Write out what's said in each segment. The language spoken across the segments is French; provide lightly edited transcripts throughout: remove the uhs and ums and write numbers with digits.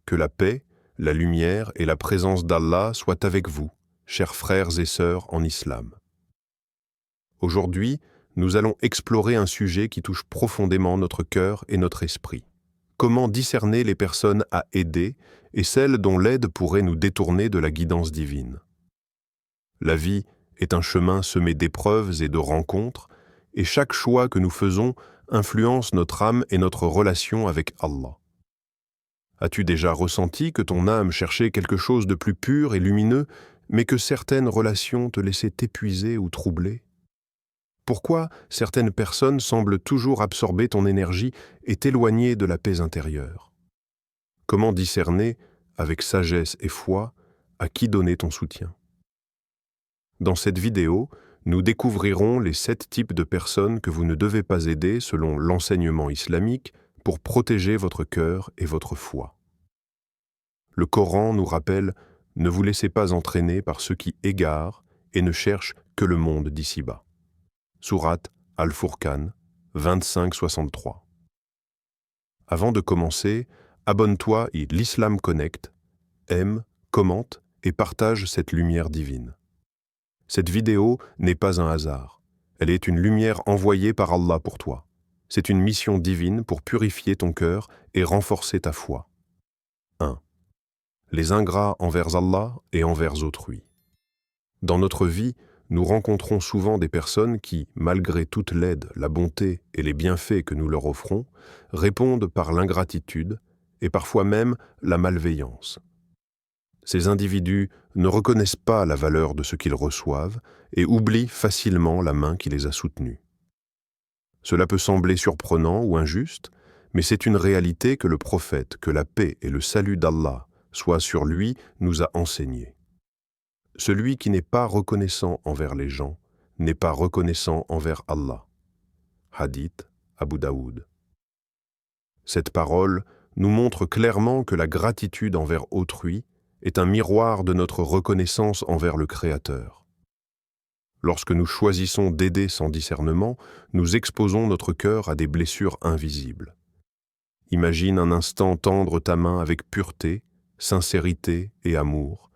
Que la paix, la lumière et la présence d'Allah soient avec vous, chers frères et sœurs en islam. Aujourd'hui, nous allons explorer un sujet qui touche profondément notre cœur et notre esprit. Comment discerner les personnes à aider et celles dont l'aide pourrait nous détourner de la guidance divine? La vie est un chemin semé d'épreuves et de rencontres, et chaque choix que nous faisons influence notre âme et notre relation avec Allah. As-tu déjà ressenti que ton âme cherchait quelque chose de plus pur et lumineux, mais que certaines relations te laissaient épuisé ou troublé? Pourquoi certaines personnes semblent toujours absorber ton énergie et t'éloigner de la paix intérieure? Comment discerner, avec sagesse et foi, à qui donner ton soutien? Dans cette vidéo, nous découvrirons les 7 types de personnes que vous ne devez pas aider selon l'enseignement islamique pour protéger votre cœur et votre foi. Le Coran nous rappelle « Ne vous laissez pas entraîner par ceux qui égarent et ne cherchent que le monde d'ici-bas ». Sourate Al-Furqan 25-63. Avant de commencer, abonne-toi à l'Islam Connect, aime, commente et partage cette lumière divine. Cette vidéo n'est pas un hasard. Elle est une lumière envoyée par Allah pour toi. C'est une mission divine pour purifier ton cœur et renforcer ta foi. 1. Les ingrats envers Allah et envers autrui. Dans notre vie, nous rencontrons souvent des personnes qui, malgré toute l'aide, la bonté et les bienfaits que nous leur offrons, répondent par l'ingratitude et parfois même la malveillance. Ces individus ne reconnaissent pas la valeur de ce qu'ils reçoivent et oublient facilement la main qui les a soutenus. Cela peut sembler surprenant ou injuste, mais c'est une réalité que le prophète, que la paix et le salut d'Allah soient sur lui, nous a enseigné. Celui qui n'est pas reconnaissant envers les gens n'est pas reconnaissant envers Allah. Hadith Abu Daoud. Cette parole nous montre clairement que la gratitude envers autrui est un miroir de notre reconnaissance envers le Créateur. Lorsque nous choisissons d'aider sans discernement, nous exposons notre cœur à des blessures invisibles. Imagine un instant tendre ta main avec pureté, sincérité et amour,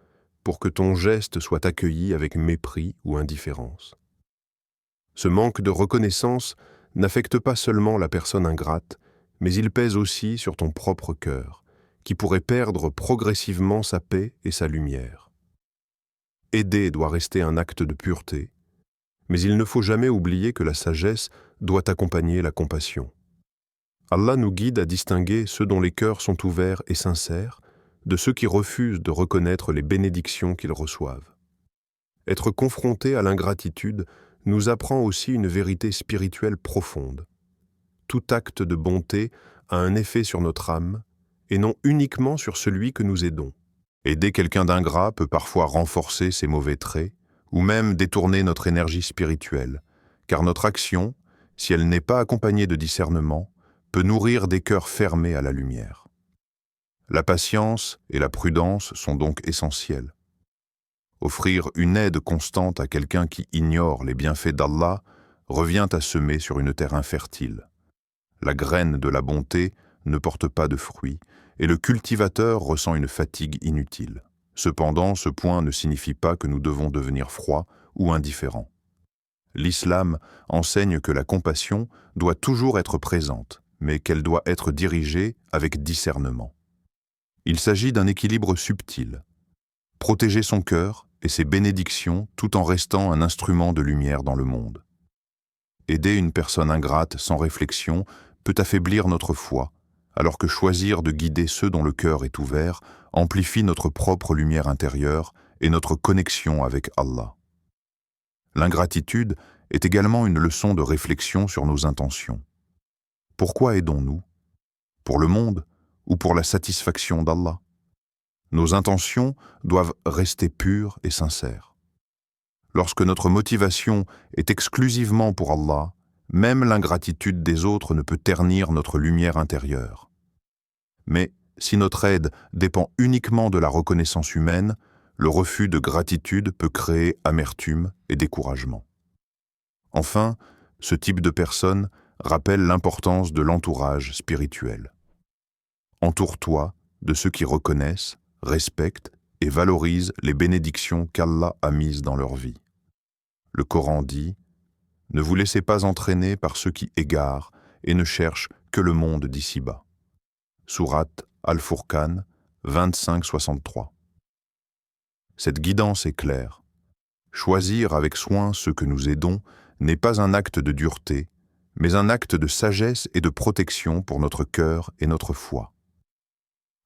pour que ton geste soit accueilli avec mépris ou indifférence. Ce manque de reconnaissance n'affecte pas seulement la personne ingrate, mais il pèse aussi sur ton propre cœur, qui pourrait perdre progressivement sa paix et sa lumière. Aider doit rester un acte de pureté, mais il ne faut jamais oublier que la sagesse doit accompagner la compassion. Allah nous guide à distinguer ceux dont les cœurs sont ouverts et sincères de ceux qui refusent de reconnaître les bénédictions qu'ils reçoivent. Être confronté à l'ingratitude nous apprend aussi une vérité spirituelle profonde. Tout acte de bonté a un effet sur notre âme, et non uniquement sur celui que nous aidons. Aider quelqu'un d'ingrat peut parfois renforcer ses mauvais traits, ou même détourner notre énergie spirituelle, car notre action, si elle n'est pas accompagnée de discernement, peut nourrir des cœurs fermés à la lumière. La patience et la prudence sont donc essentielles. Offrir une aide constante à quelqu'un qui ignore les bienfaits d'Allah revient à semer sur une terre infertile. La graine de la bonté ne porte pas de fruits, et le cultivateur ressent une fatigue inutile. Cependant, ce point ne signifie pas que nous devons devenir froids ou indifférents. L'islam enseigne que la compassion doit toujours être présente, mais qu'elle doit être dirigée avec discernement. Il s'agit d'un équilibre subtil. Protéger son cœur et ses bénédictions tout en restant un instrument de lumière dans le monde. Aider une personne ingrate sans réflexion peut affaiblir notre foi, alors que choisir de guider ceux dont le cœur est ouvert amplifie notre propre lumière intérieure et notre connexion avec Allah. L'ingratitude est également une leçon de réflexion sur nos intentions. Pourquoi aidons-nous? Pour le monde ou pour la satisfaction d'Allah? Nos intentions doivent rester pures et sincères. Lorsque notre motivation est exclusivement pour Allah, même l'ingratitude des autres ne peut ternir notre lumière intérieure. Mais si notre aide dépend uniquement de la reconnaissance humaine, le refus de gratitude peut créer amertume et découragement. Enfin, ce type de personne rappelle l'importance de l'entourage spirituel. Entoure-toi de ceux qui reconnaissent, respectent et valorisent les bénédictions qu'Allah a mises dans leur vie. Le Coran dit « Ne vous laissez pas entraîner par ceux qui égarent et ne cherchent que le monde d'ici-bas. » Sourate Al-Furqan 25-63. Cette guidance est claire. Choisir avec soin ceux que nous aidons n'est pas un acte de dureté, mais un acte de sagesse et de protection pour notre cœur et notre foi.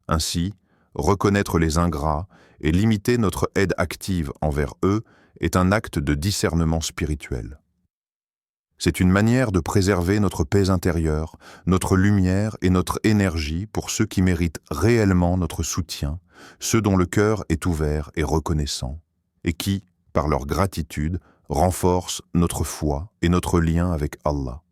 Ainsi, reconnaître les ingrats et limiter notre aide active envers eux est un acte de discernement spirituel. C'est une manière de préserver notre paix intérieure, notre lumière et notre énergie pour ceux qui méritent réellement notre soutien, ceux dont le cœur est ouvert et reconnaissant, et qui, par leur gratitude, renforcent notre foi et notre lien avec Allah.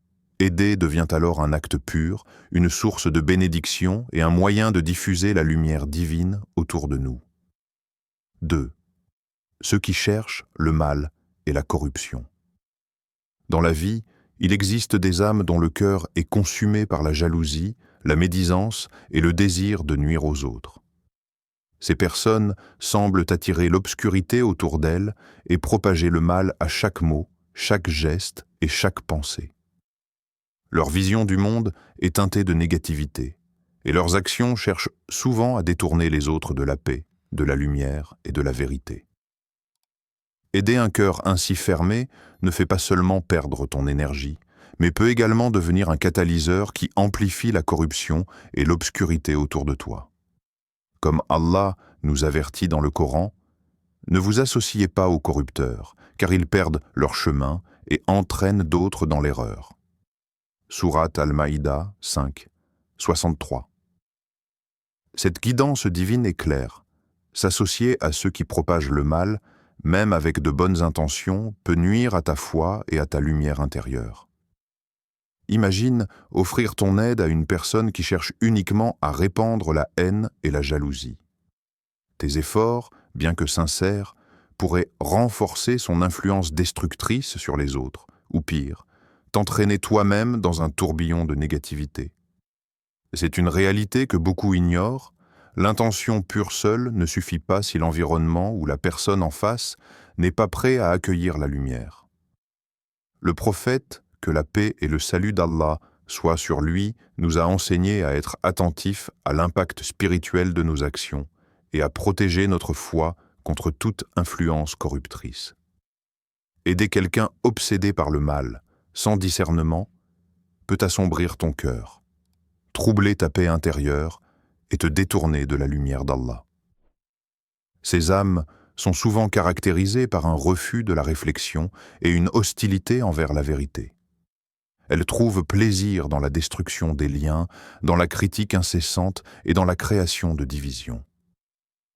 Aider devient alors un acte pur, une source de bénédiction et un moyen de diffuser la lumière divine autour de nous. 2. Ceux qui cherchent le mal et la corruption. Dans la vie, il existe des âmes dont le cœur est consumé par la jalousie, la médisance et le désir de nuire aux autres. Ces personnes semblent attirer l'obscurité autour d'elles et propager le mal à chaque mot, chaque geste et chaque pensée. Leur vision du monde est teintée de négativité, et leurs actions cherchent souvent à détourner les autres de la paix, de la lumière et de la vérité. Aider un cœur ainsi fermé ne fait pas seulement perdre ton énergie, mais peut également devenir un catalyseur qui amplifie la corruption et l'obscurité autour de toi. Comme Allah nous avertit dans le Coran, « Ne vous associez pas aux corrupteurs, car ils perdent leur chemin et entraînent d'autres dans l'erreur. » Sourate Al-Maïda 5, 63. Cette guidance divine est claire. S'associer à ceux qui propagent le mal, même avec de bonnes intentions, peut nuire à ta foi et à ta lumière intérieure. Imagine offrir ton aide à une personne qui cherche uniquement à répandre la haine et la jalousie. Tes efforts, bien que sincères, pourraient renforcer son influence destructrice sur les autres, ou pire, t'entraîner toi-même dans un tourbillon de négativité. C'est une réalité que beaucoup ignorent. L'intention pure seule ne suffit pas si l'environnement ou la personne en face n'est pas prêt à accueillir la lumière. Le prophète, que la paix et le salut d'Allah soient sur lui, nous a enseigné à être attentifs à l'impact spirituel de nos actions et à protéger notre foi contre toute influence corruptrice. Aider quelqu'un obsédé par le mal, sans discernement, peut assombrir ton cœur, troubler ta paix intérieure et te détourner de la lumière d'Allah. Ces âmes sont souvent caractérisées par un refus de la réflexion et une hostilité envers la vérité. Elles trouvent plaisir dans la destruction des liens, dans la critique incessante et dans la création de divisions.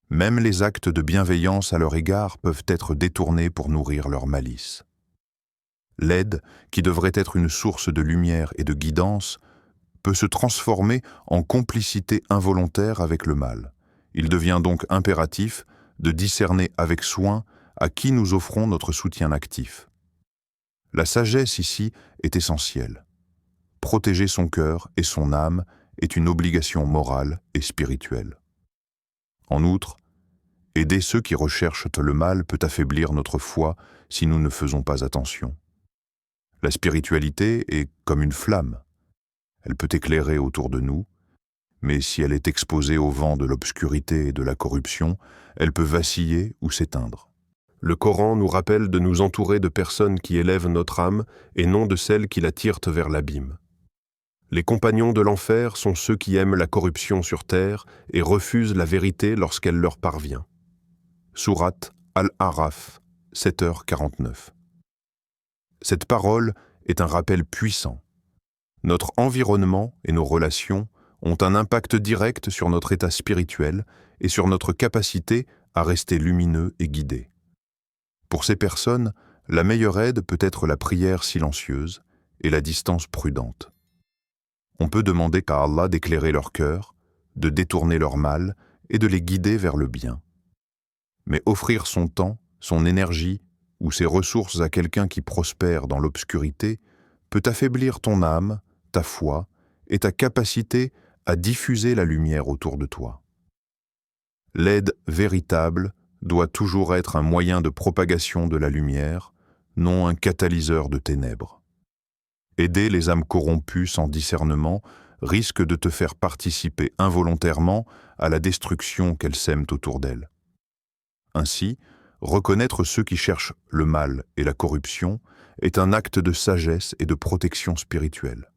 Même les actes de bienveillance à leur égard peuvent être détournés pour nourrir leur malice. L'aide, qui devrait être une source de lumière et de guidance, peut se transformer en complicité involontaire avec le mal. Il devient donc impératif de discerner avec soin à qui nous offrons notre soutien actif. La sagesse ici est essentielle. Protéger son cœur et son âme est une obligation morale et spirituelle. En outre, aider ceux qui recherchent le mal peut affaiblir notre foi si nous ne faisons pas attention. La spiritualité est comme une flamme. Elle peut éclairer autour de nous, mais si elle est exposée au vent de l'obscurité et de la corruption, elle peut vaciller ou s'éteindre. Le Coran nous rappelle de nous entourer de personnes qui élèvent notre âme et non de celles qui la tirent vers l'abîme. Les compagnons de l'enfer sont ceux qui aiment la corruption sur terre et refusent la vérité lorsqu'elle leur parvient. Sourate Al-Araf, 7h49. Cette parole est un rappel puissant. Notre environnement et nos relations ont un impact direct sur notre état spirituel et sur notre capacité à rester lumineux et guidés. Pour ces personnes, la meilleure aide peut être la prière silencieuse et la distance prudente. On peut demander à Allah d'éclairer leur cœur, de détourner leur mal et de les guider vers le bien. Mais offrir son temps, son énergie ou ses ressources à quelqu'un qui prospère dans l'obscurité peut affaiblir ton âme, ta foi et ta capacité à diffuser la lumière autour de toi. L'aide véritable doit toujours être un moyen de propagation de la lumière, non un catalyseur de ténèbres. Aider les âmes corrompues sans discernement risque de te faire participer involontairement à la destruction qu'elles sèment autour d'elles. Ainsi, reconnaître ceux qui cherchent le mal et la corruption est un acte de sagesse et de protection spirituelle.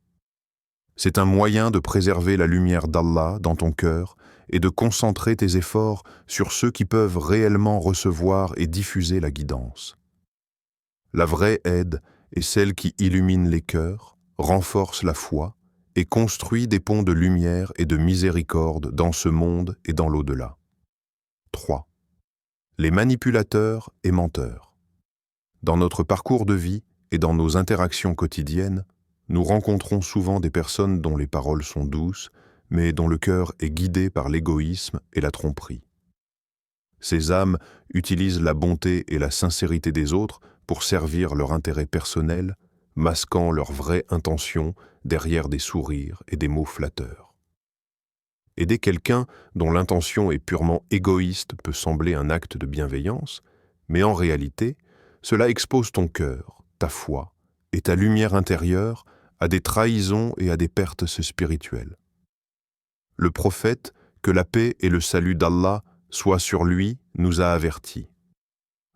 C'est un moyen de préserver la lumière d'Allah dans ton cœur et de concentrer tes efforts sur ceux qui peuvent réellement recevoir et diffuser la guidance. La vraie aide est celle qui illumine les cœurs, renforce la foi et construit des ponts de lumière et de miséricorde dans ce monde et dans l'au-delà. 3. Les manipulateurs et menteurs. Dans notre parcours de vie et dans nos interactions quotidiennes, nous rencontrons souvent des personnes dont les paroles sont douces, mais dont le cœur est guidé par l'égoïsme et la tromperie. Ces âmes utilisent la bonté et la sincérité des autres pour servir leur intérêt personnel, masquant leurs vraies intentions derrière des sourires et des mots flatteurs. Aider quelqu'un dont l'intention est purement égoïste peut sembler un acte de bienveillance, mais en réalité, cela expose ton cœur, ta foi et ta lumière intérieure à des trahisons et à des pertes spirituelles. Le prophète, que la paix et le salut d'Allah soient sur lui, nous a avertis.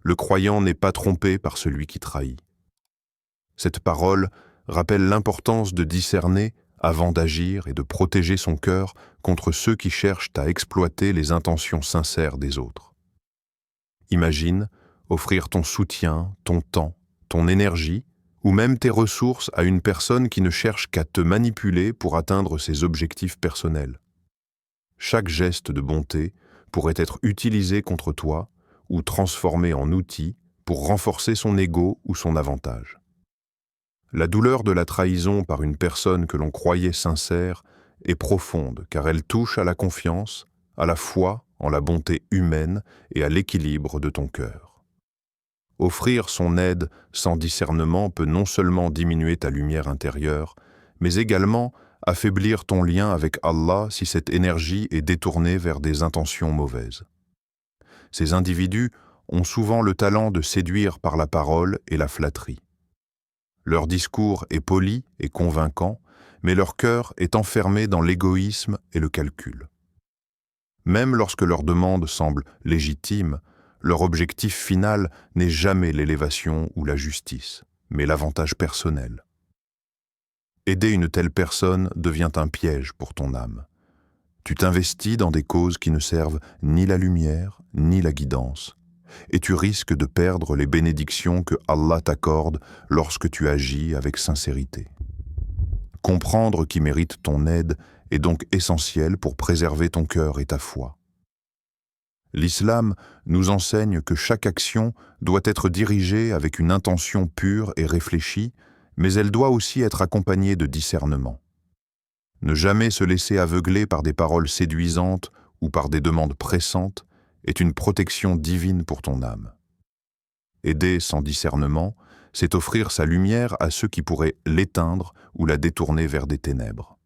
Le croyant n'est pas trompé par celui qui trahit. Cette parole rappelle l'importance de discerner avant d'agir et de protéger son cœur contre ceux qui cherchent à exploiter les intentions sincères des autres. Imagine offrir ton soutien, ton temps, ton énergie ou même tes ressources à une personne qui ne cherche qu'à te manipuler pour atteindre ses objectifs personnels. Chaque geste de bonté pourrait être utilisé contre toi ou transformé en outil pour renforcer son ego ou son avantage. La douleur de la trahison par une personne que l'on croyait sincère est profonde car elle touche à la confiance, à la foi en la bonté humaine et à l'équilibre de ton cœur. Offrir son aide sans discernement peut non seulement diminuer ta lumière intérieure, mais également affaiblir ton lien avec Allah si cette énergie est détournée vers des intentions mauvaises. Ces individus ont souvent le talent de séduire par la parole et la flatterie. Leur discours est poli et convaincant, mais leur cœur est enfermé dans l'égoïsme et le calcul. Même lorsque leurs demandes semblent légitimes, leur objectif final n'est jamais l'élévation ou la justice, mais l'avantage personnel. Aider une telle personne devient un piège pour ton âme. Tu t'investis dans des causes qui ne servent ni la lumière, ni la guidance, et tu risques de perdre les bénédictions que Allah t'accorde lorsque tu agis avec sincérité. Comprendre qui mérite ton aide est donc essentiel pour préserver ton cœur et ta foi. L'islam nous enseigne que chaque action doit être dirigée avec une intention pure et réfléchie, mais elle doit aussi être accompagnée de discernement. Ne jamais se laisser aveugler par des paroles séduisantes ou par des demandes pressantes est une protection divine pour ton âme. Aider sans discernement, c'est offrir sa lumière à ceux qui pourraient l'éteindre ou la détourner vers des ténèbres.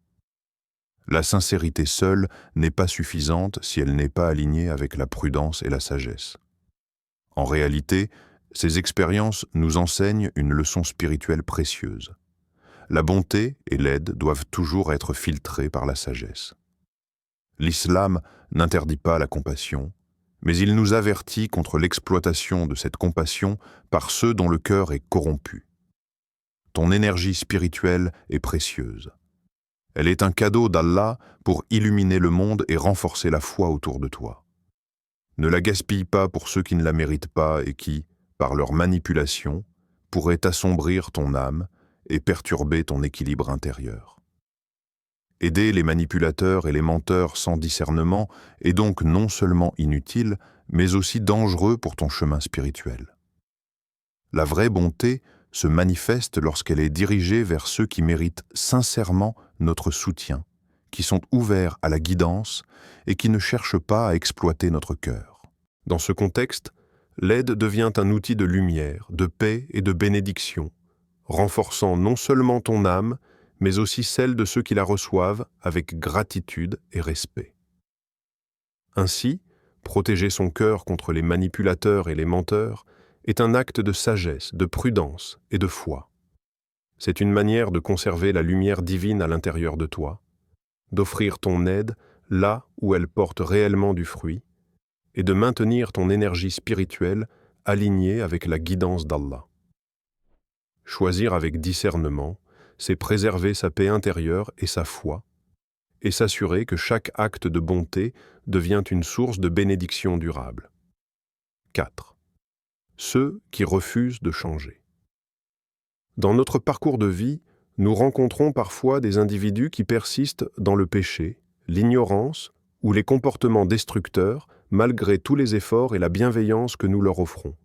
La sincérité seule n'est pas suffisante si elle n'est pas alignée avec la prudence et la sagesse. En réalité, ces expériences nous enseignent une leçon spirituelle précieuse. La bonté et l'aide doivent toujours être filtrées par la sagesse. L'islam n'interdit pas la compassion, mais il nous avertit contre l'exploitation de cette compassion par ceux dont le cœur est corrompu. Ton énergie spirituelle est précieuse. Elle est un cadeau d'Allah pour illuminer le monde et renforcer la foi autour de toi. Ne la gaspille pas pour ceux qui ne la méritent pas et qui, par leur manipulation, pourraient assombrir ton âme et perturber ton équilibre intérieur. Aider les manipulateurs et les menteurs sans discernement est donc non seulement inutile, mais aussi dangereux pour ton chemin spirituel. La vraie bonté se manifeste lorsqu'elle est dirigée vers ceux qui méritent sincèrement notre soutien, qui sont ouverts à la guidance et qui ne cherchent pas à exploiter notre cœur. Dans ce contexte, l'aide devient un outil de lumière, de paix et de bénédiction, renforçant non seulement ton âme, mais aussi celle de ceux qui la reçoivent avec gratitude et respect. Ainsi, Protéger son cœur contre les manipulateurs et les menteurs est un acte de sagesse, de prudence et de foi. C'est une manière de conserver la lumière divine à l'intérieur de toi, d'offrir ton aide là où elle porte réellement du fruit, et de maintenir ton énergie spirituelle alignée avec la guidance d'Allah. Choisir avec discernement, c'est préserver sa paix intérieure et sa foi, et s'assurer que chaque acte de bonté devient une source de bénédiction durable. 4. Ceux qui refusent de changer. Dans notre parcours de vie, nous rencontrons parfois des individus qui persistent dans le péché, l'ignorance ou les comportements destructeurs malgré tous les efforts et la bienveillance que nous leur offrons.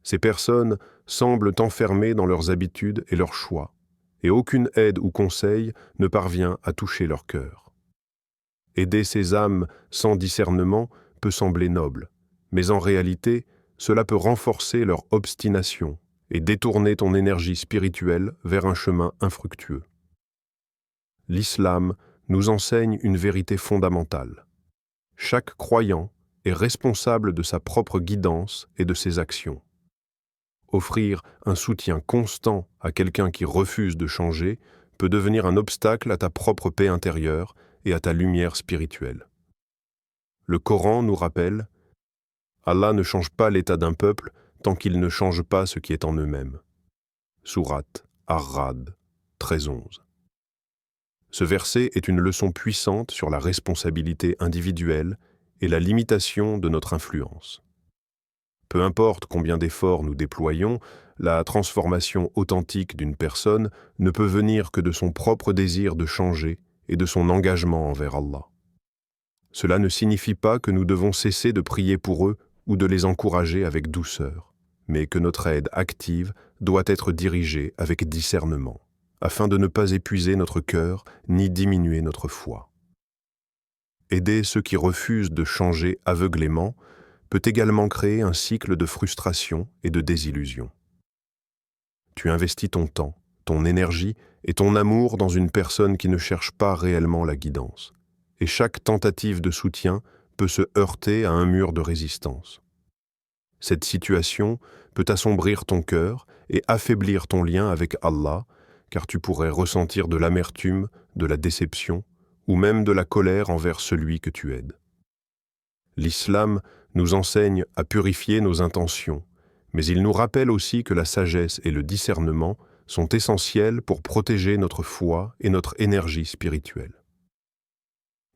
Ces personnes semblent enfermées dans leurs habitudes et leurs choix, et aucune aide ou conseil ne parvient à toucher leur cœur. Aider ces âmes sans discernement peut sembler noble, mais en réalité, cela peut renforcer leur obstination et détourner ton énergie spirituelle vers un chemin infructueux. L'islam nous enseigne une vérité fondamentale. Chaque croyant est responsable de sa propre guidance et de ses actions. Offrir un soutien constant à quelqu'un qui refuse de changer peut devenir un obstacle à ta propre paix intérieure et à ta lumière spirituelle. Le Coran nous rappelle « Allah ne change pas l'état d'un peuple tant qu'il ne change pas ce qui est en eux-mêmes. » Sourate Ar-Ra'd 13-11. Ce verset est une leçon puissante sur la responsabilité individuelle et la limitation de notre influence. Peu importe combien d'efforts nous déployons, la transformation authentique d'une personne ne peut venir que de son propre désir de changer et de son engagement envers Allah. Cela ne signifie pas que nous devons cesser de prier pour eux ou de les encourager avec douceur, mais que notre aide active doit être dirigée avec discernement, afin de ne pas épuiser notre cœur ni diminuer notre foi. Aider ceux qui refusent de changer aveuglément peut également créer un cycle de frustration et de désillusion. Tu investis ton temps, ton énergie et ton amour dans une personne qui ne cherche pas réellement la guidance, et chaque tentative de soutien peut se heurter à un mur de résistance. Cette situation peut assombrir ton cœur et affaiblir ton lien avec Allah, car tu pourrais ressentir de l'amertume, de la déception ou même de la colère envers celui que tu aides. L'islam nous enseigne à purifier nos intentions, mais il nous rappelle aussi que la sagesse et le discernement sont essentiels pour protéger notre foi et notre énergie spirituelle.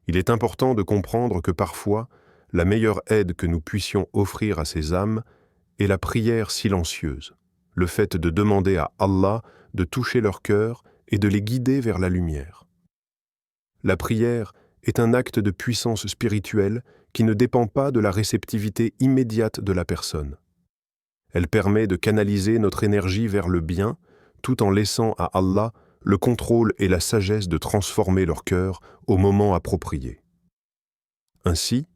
Il est important de comprendre que parfois, la meilleure aide que nous puissions offrir à ces âmes est la prière silencieuse, le fait de demander à Allah de toucher leur cœur et de les guider vers la lumière. La prière est un acte de puissance spirituelle qui ne dépend pas de la réceptivité immédiate de la personne. Elle permet de canaliser notre énergie vers le bien, tout en laissant à Allah le contrôle et la sagesse de transformer leur cœur au moment approprié. Ainsi,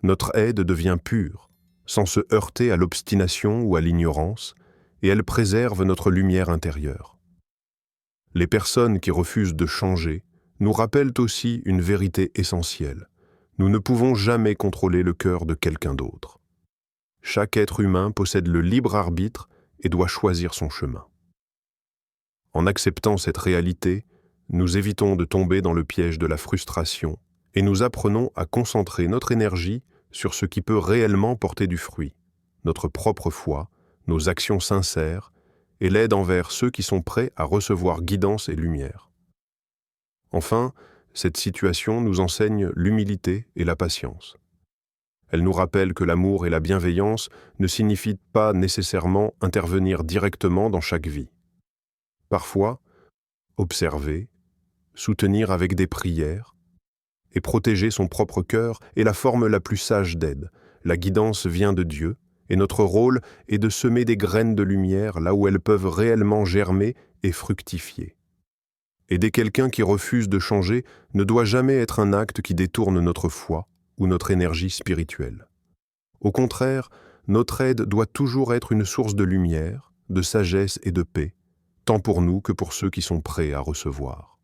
notre aide devient pure, sans se heurter à l'obstination ou à l'ignorance, et elle préserve notre lumière intérieure. Les personnes qui refusent de changer nous rappellent aussi une vérité essentielle. Nous ne pouvons jamais contrôler le cœur de quelqu'un d'autre. Chaque être humain possède le libre arbitre et doit choisir son chemin. En acceptant cette réalité, nous évitons de tomber dans le piège de la frustration et nous apprenons à concentrer notre énergie sur ce qui peut réellement porter du fruit, notre propre foi, nos actions sincères et l'aide envers ceux qui sont prêts à recevoir guidance et lumière. Enfin, cette situation nous enseigne l'humilité et la patience. Elle nous rappelle que l'amour et la bienveillance ne signifient pas nécessairement intervenir directement dans chaque vie. Parfois, observer, soutenir avec des prières et protéger son propre cœur est la forme la plus sage d'aide. La guidance vient de Dieu et notre rôle est de semer des graines de lumière là où elles peuvent réellement germer et fructifier. Aider quelqu'un qui refuse de changer ne doit jamais être un acte qui détourne notre foi ou notre énergie spirituelle. Au contraire, notre aide doit toujours être une source de lumière, de sagesse et de paix, tant pour nous que pour ceux qui sont prêts à recevoir.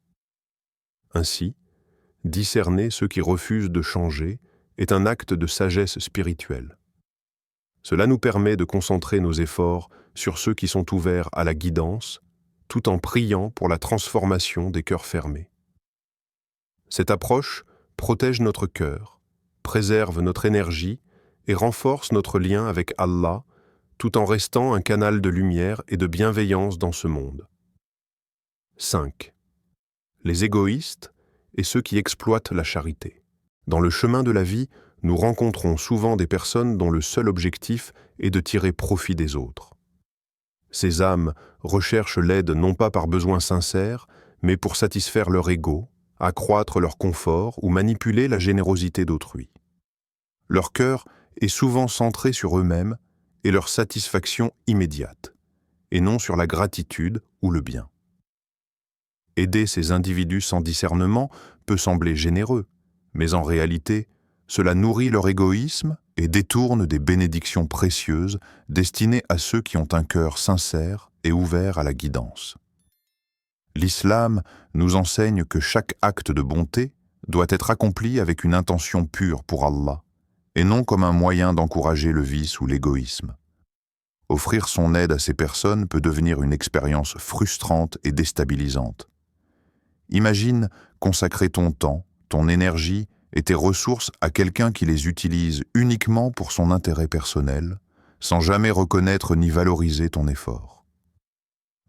Ainsi, discerner ceux qui refusent de changer est un acte de sagesse spirituelle. Cela nous permet de concentrer nos efforts sur ceux qui sont ouverts à la guidance, tout en priant pour la transformation des cœurs fermés. Cette approche protège notre cœur, préserve notre énergie et renforce notre lien avec Allah, tout en restant un canal de lumière et de bienveillance dans ce monde. 5. Les égoïstes et ceux qui exploitent la charité. Dans le chemin de la vie, nous rencontrons souvent des personnes dont le seul objectif est de tirer profit des autres. Ces âmes recherchent l'aide non pas par besoin sincère, mais pour satisfaire leur ego, accroître leur confort ou manipuler la générosité d'autrui. Leur cœur est souvent centré sur eux-mêmes et leur satisfaction immédiate, et non sur la gratitude ou le bien. Aider ces individus sans discernement peut sembler généreux, mais en réalité, cela nourrit leur égoïsme et détourne des bénédictions précieuses destinées à ceux qui ont un cœur sincère et ouvert à la guidance. L'islam nous enseigne que chaque acte de bonté doit être accompli avec une intention pure pour Allah, et non comme un moyen d'encourager le vice ou l'égoïsme. Offrir son aide à ces personnes peut devenir une expérience frustrante et déstabilisante. Imagine consacrer ton temps, ton énergie et tes ressources à quelqu'un qui les utilise uniquement pour son intérêt personnel, sans jamais reconnaître ni valoriser ton effort.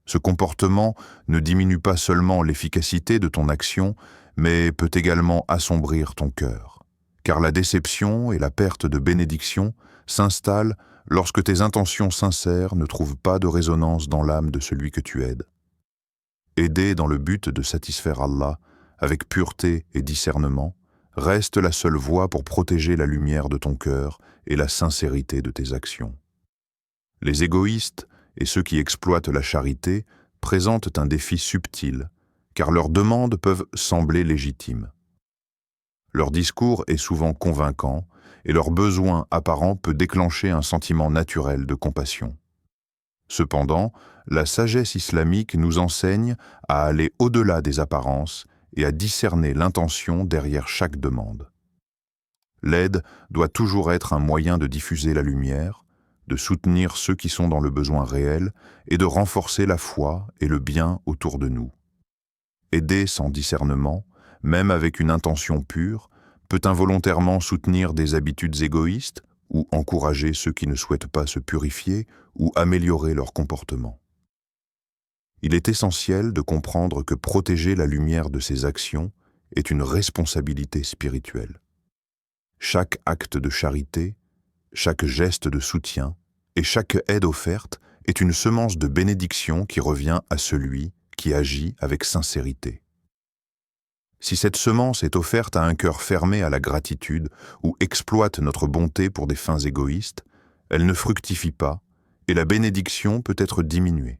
Ce comportement ne diminue pas seulement l'efficacité de ton action, mais peut également assombrir ton cœur, car la déception et la perte de bénédiction s'installent lorsque tes intentions sincères ne trouvent pas de résonance dans l'âme de celui que tu aides. Aider dans le but de satisfaire Allah, avec pureté et discernement, reste la seule voie pour protéger la lumière de ton cœur et la sincérité de tes actions. Les égoïstes et ceux qui exploitent la charité présentent un défi subtil, car leurs demandes peuvent sembler légitimes. Leur discours est souvent convaincant et leur besoin apparent peut déclencher un sentiment naturel de compassion. Cependant, la sagesse islamique nous enseigne à aller au-delà des apparences et à discerner l'intention derrière chaque demande. L'aide doit toujours être un moyen de diffuser la lumière, de soutenir ceux qui sont dans le besoin réel et de renforcer la foi et le bien autour de nous. Aider sans discernement, même avec une intention pure, peut involontairement soutenir des habitudes égoïstes ou encourager ceux qui ne souhaitent pas se purifier ou améliorer leur comportement. Il est essentiel de comprendre que protéger la lumière de ses actions est une responsabilité spirituelle. Chaque acte de charité, chaque geste de soutien et chaque aide offerte est une semence de bénédiction qui revient à celui qui agit avec sincérité. Si cette semence est offerte à un cœur fermé à la gratitude ou exploite notre bonté pour des fins égoïstes, elle ne fructifie pas et la bénédiction peut être diminuée.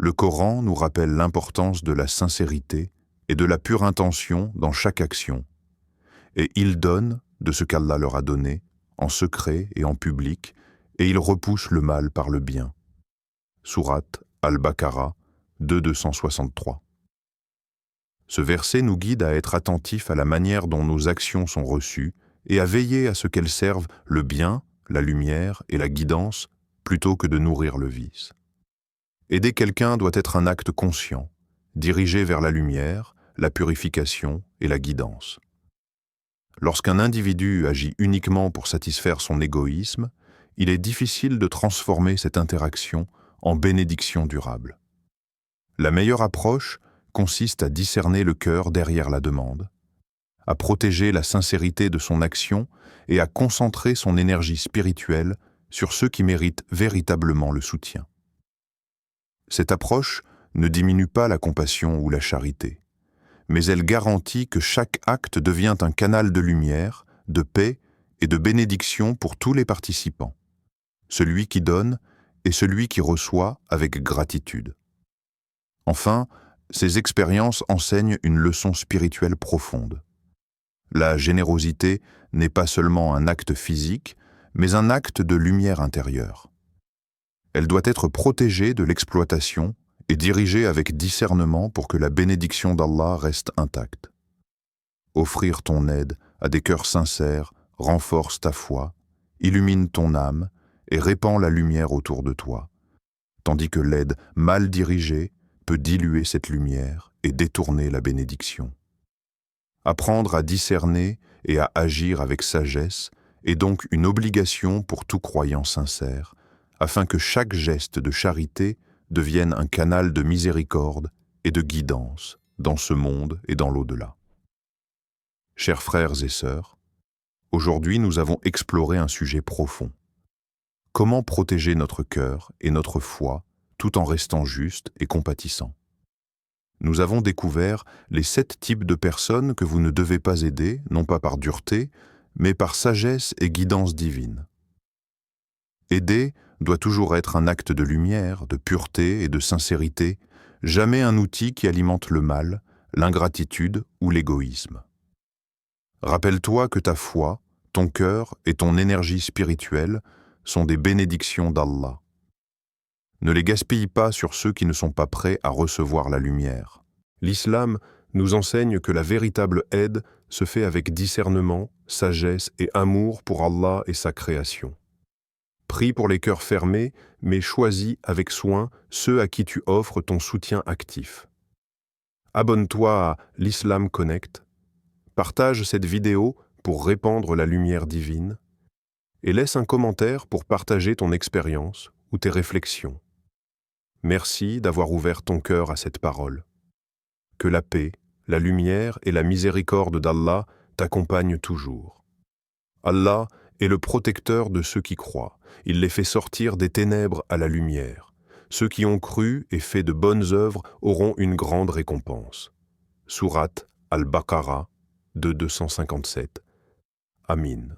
Le Coran nous rappelle l'importance de la sincérité et de la pure intention dans chaque action, et ils donnent de ce qu'Allah leur a donné, en secret et en public, et ils repoussent le mal par le bien. Sourate Al-Baqarah 263. Ce verset nous guide à être attentifs à la manière dont nos actions sont reçues et à veiller à ce qu'elles servent le bien, la lumière et la guidance plutôt que de nourrir le vice. Aider quelqu'un doit être un acte conscient, dirigé vers la lumière, la purification et la guidance. Lorsqu'un individu agit uniquement pour satisfaire son égoïsme, il est difficile de transformer cette interaction en bénédiction durable. La meilleure approche consiste à discerner le cœur derrière la demande, à protéger la sincérité de son action et à concentrer son énergie spirituelle sur ceux qui méritent véritablement le soutien. Cette approche ne diminue pas la compassion ou la charité, mais elle garantit que chaque acte devient un canal de lumière, de paix et de bénédiction pour tous les participants, celui qui donne et celui qui reçoit avec gratitude. Enfin, ces expériences enseignent une leçon spirituelle profonde. La générosité n'est pas seulement un acte physique, mais un acte de lumière intérieure. Elle doit être protégée de l'exploitation et dirigée avec discernement pour que la bénédiction d'Allah reste intacte. Offrir ton aide à des cœurs sincères, renforce ta foi, illumine ton âme et répand la lumière autour de toi, tandis que l'aide mal dirigée peut diluer cette lumière et détourner la bénédiction. Apprendre à discerner et à agir avec sagesse est donc une obligation pour tout croyant sincère, afin que chaque geste de charité devienne un canal de miséricorde et de guidance dans ce monde et dans l'au-delà. Chers frères et sœurs, aujourd'hui nous avons exploré un sujet profond. Comment protéger notre cœur et notre foi tout en restant juste et compatissant? Nous avons découvert les 7 types de personnes que vous ne devez pas aider, non pas par dureté, mais par sagesse et guidance divine. Aider doit toujours être un acte de lumière, de pureté et de sincérité, jamais un outil qui alimente le mal, l'ingratitude ou l'égoïsme. Rappelle-toi que ta foi, ton cœur et ton énergie spirituelle sont des bénédictions d'Allah. Ne les gaspille pas sur ceux qui ne sont pas prêts à recevoir la lumière. L'islam nous enseigne que la véritable aide se fait avec discernement, sagesse et amour pour Allah et sa création. Prie pour les cœurs fermés, mais choisis avec soin ceux à qui tu offres ton soutien actif. Abonne-toi à l'Islam Connect, partage cette vidéo pour répandre la lumière divine et laisse un commentaire pour partager ton expérience ou tes réflexions. Merci d'avoir ouvert ton cœur à cette parole. Que la paix, la lumière et la miséricorde d'Allah t'accompagnent toujours. Allah est le protecteur de ceux qui croient. Il les fait sortir des ténèbres à la lumière. Ceux qui ont cru et fait de bonnes œuvres auront une grande récompense. Sourate Al-Baqarah 257. Amin.